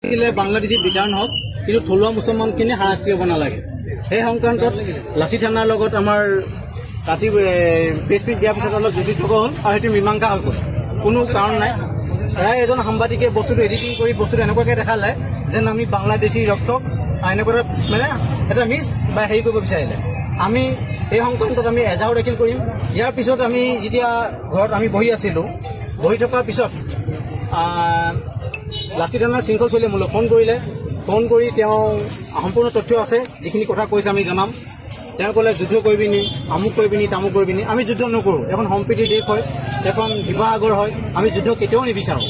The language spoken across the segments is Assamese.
বাংলাদেশী বিধান হওক কিন্তু থলুৱা মুছলমানখিনি হাৰাশাস্তি হ'ব নালাগে। সেই সংক্ৰান্তত লাচি থানাৰ লগত আমাৰ ৰাতি প্ৰেছ মিট দিয়াৰ পিছত অলপ জড়িত হ'ল আৰু সেইটো মীমাংসা হৈ গ'ল। কোনো কাৰণ নাই। প্ৰায় এজন সাংবাদিকে বস্তুটো এডিটিং কৰি বস্তুটো এনেকুৱাকৈ দেখালে যেন আমি বাংলাদেশী ৰক্তক এনেকুৱা মানে এটা মিছ বা হেৰি কৰিব বিচাৰিলে। আমি এই সংক্ৰান্তত আমি এজাহাৰ দাখিল কৰিম। ইয়াৰ পিছত আমি যেতিয়া ঘৰত আমি বহি আছিলোঁ, বহি থকাৰ পিছত লাচি থানাৰ শৃংখল চলিয়ে মোলৈ ফোন কৰি তেওঁ সম্পূৰ্ণ তথ্য আছে, যিখিনি কথা কৈছে আমি জনাম। তেওঁ ক'লে যুদ্ধ কৰিবি নি, আমুক কৰিবি নি, তামুক কৰিবি নি। আমি যুদ্ধ নকৰোঁ। এখন সম্প্ৰীতিৰ দেশ হয়, এখন শিৱসাগৰ হয়। আমি যুদ্ধ কেতিয়াও নিবিচাৰোঁ।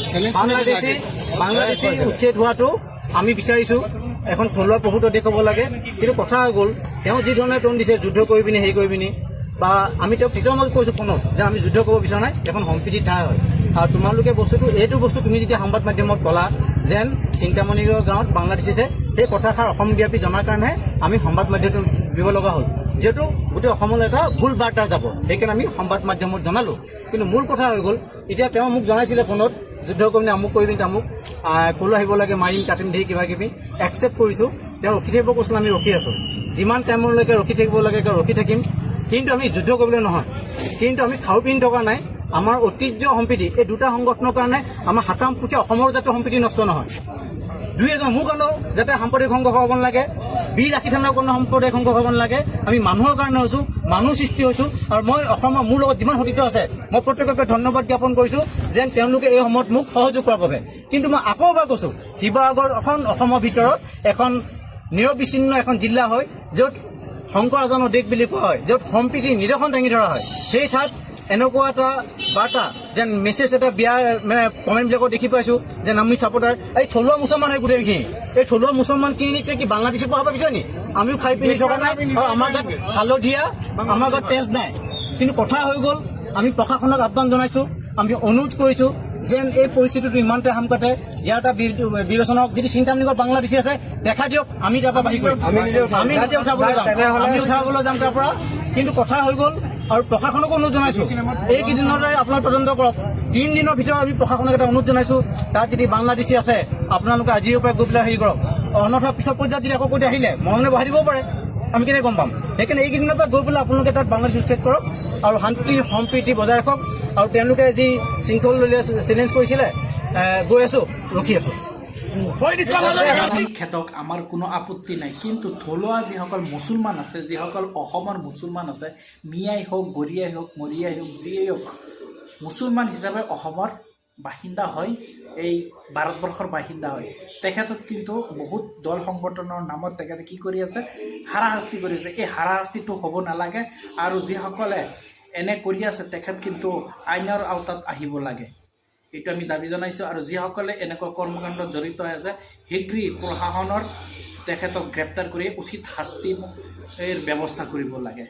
বাংলাদেশী উচ্ছেদ হোৱাটো আমি বিচাৰিছোঁ। এখন থলুৱা প্ৰভুত্ব দেশ হ'ব লাগে। কিন্তু কথা হৈ গ'ল, তেওঁ যি ধৰণে টন দিছে যুদ্ধ কৰিবি নি, হেৰি কৰিবি নি, বা আমি তেওঁক তেতিয়া মই কৈছোঁ ফোনত যে আমি যুদ্ধ কৰিব বিচৰা নাই, এখন সম্প্ৰীতিৰ ঠাই হয়। আৰু তোমালোকে এইটো বস্তু তুমি যেতিয়া সংবাদ মাধ্যমত ক'লা যেন চিন্তামণিগড় গাঁৱত বাংলাদেশ আছে, সেই কথাষাৰ অসমব্যাপী জনাৰ কাৰণে আমি সংবাদ মাধ্যমত দিব লগা হ'ল। যিহেতু গোটেই অসমলৈ এটা ভুল বাৰ্তা যাব, সেইকাৰণে আমি সংবাদ মাধ্যমত জনালোঁ। কিন্তু মূল কথা হৈ গ'ল, এতিয়া তেওঁ মোক জনাইছিলে ফোনত যুদ্ধ কৰিম আমুক কৰিবি তামুক, ক'লৈ আহিব লাগে, মাৰিম কাটিম ধেৰ কিবা কিবি একচেপ্ট কৰিছোঁ। তেওঁ ৰখি থাকিব কৈছিল, আমি ৰখি আছোঁ। যিমান টাইমলৈকে ৰখি থাকিব লাগে ৰখি থাকিম। কিন্তু আমি যুদ্ধ কৰিবলৈ নহয়। কিন্তু আমি খাও পিন্ধি থকা নাই। আমাৰ ঐতিহ্য সম্প্ৰীতি এই দুটা সংগঠনৰ কাৰণে আমাৰ হাতামপুখে অসমৰ যাতে সম্প্ৰীতি নষ্ট নহয়। দুই এজন মোৰ কাৰণেও যাতে সাম্প্ৰদায়িক সংঘৰ্ষ হ'ব নালাগে, বীৰ লাচি থানাৰ কাৰণেও সাম্প্ৰদায়িক সংঘৰ্ষ হ'ব নালাগে। আমি মানুহৰ কাৰণে হৈছোঁ, মানুহ সৃষ্টি হৈছোঁ। আৰু মই অসমৰ মোৰ লগত যিমান সতীৰ্থ আছে মই প্ৰত্যেককে ধন্যবাদ জ্ঞাপন কৰিছোঁ যেন তেওঁলোকে এই সময়ত মোক সহযোগ কৰাৰ বাবে। কিন্তু মই আকৌ এবাৰ কৈছোঁ, শিৱসাগৰ এখন অসমৰ ভিতৰত এখন নিৰবিচ্ছিন্ন এখন জিলা হয়, য'ত শংকৰ ৰাজনৰ দেশ বুলি কোৱা হয়, য'ত সম্প্ৰীতিৰ নিদৰ্শন দাঙি ধৰা হয়। সেই ঠাইত এনেকুৱা এটা বাৰ্তা যেন মেছেজ এটা বিয়া মানে কমেণ্টবিলাকত দেখি পাইছোঁ যেন আমি ছাপোৰ্টাৰ এই থলুৱা মুছলমান হয় গোটেইখিনি। এই থলুৱা মুছলমানখিনি কি বাংলাদেশী পঢ়াব বিচাৰে নি? আমিও খাই পিন্ধি থকা নাই আৰু আমাৰ গাত হালধীয়া, আমাৰ গাত তেজ নাই। কিন্তু কথা হৈ গ'ল, আমি প্ৰশাসনক আহ্বান জনাইছোঁ, আমি অনুৰোধ কৰিছোঁ যেন এই পৰিস্থিতিটো ইমানতে হাম কাটে, ইয়াৰ এটা বিবেচনা হওক। যদি চিন্তামণিগড় বাংলাদেশী আছে দেখা দিয়ক, আমি তাৰ পৰা বাঢ়ি কৰিম, আমি নিজে উঠাবলৈ যাম তাৰ পৰা। কিন্তু কথা হৈ গ'ল আৰু প্ৰশাসনকো অনুৰোধ জনাইছোঁ, এইকেইদিনতে আপোনাৰ তদন্ত কৰক। 3 দিনৰ ভিতৰত আমি প্ৰশাসনক এটা অনুৰোধ জনাইছোঁ, তাত যদি বাংলাদেশী আছে আপোনালোকে আজিৰ পৰা গৈ পেলাই হেৰি কৰক। অন্যথা পিছৰ পৰ্যায়ত যদি আকৌ কৈ আহিলে মনে বহাই দিবও পাৰে, আমি কেনেকৈ গম পাম? সেইকাৰণে এইকেইদিনৰ পৰা গৈ পেলাই আপোনালোকে তাত বাংলাদেশ উচ্ছেদ কৰক আৰু শান্তি সম্প্ৰীতি বজাই ৰাখক। আৰু তেওঁলোকে যি শৃংখল চেলেঞ্জ কৰিছিলে, গৈ আছোঁ, ৰখি আছোঁ। খেতক আমাৰ কোনো আপত্তি নাই। কিন্তু থলুৱা যিসকল মুছলমান আছে, যিসকল অসমৰ মুছলমান আছে, মিয়াই হওক, গৰিয়াই হওক, মৰিয়াই হওক, যিয়েই হওক, মুছলমান হিচাপে অসমৰ বাসিন্দা হয়, এই ভাৰতবৰ্ষৰ বাসিন্দা হয়। তেখেতক কিন্তু বহুত দল সংগঠনৰ নামত তেখেতে কি কৰি আছে, হাৰাশাস্তি কৰি আছে। এই হাৰাশাস্তিটো হ'ব নালাগে। আৰু যিসকলে এনে কৰি আছে তেখেত কিন্তু আইনৰ আওতাত আহিব লাগে, এইটো আমি দাবী জনাইছোঁ। আৰু যিসকলে এনেকুৱা কৰ্মকাণ্ডত জড়িত হৈ আছে শীঘ্ৰেই প্ৰশাসনৰ তেখেতক গ্ৰেপ্তাৰ কৰি উচিত শাস্তিৰ ব্যৱস্থা কৰিব লাগে।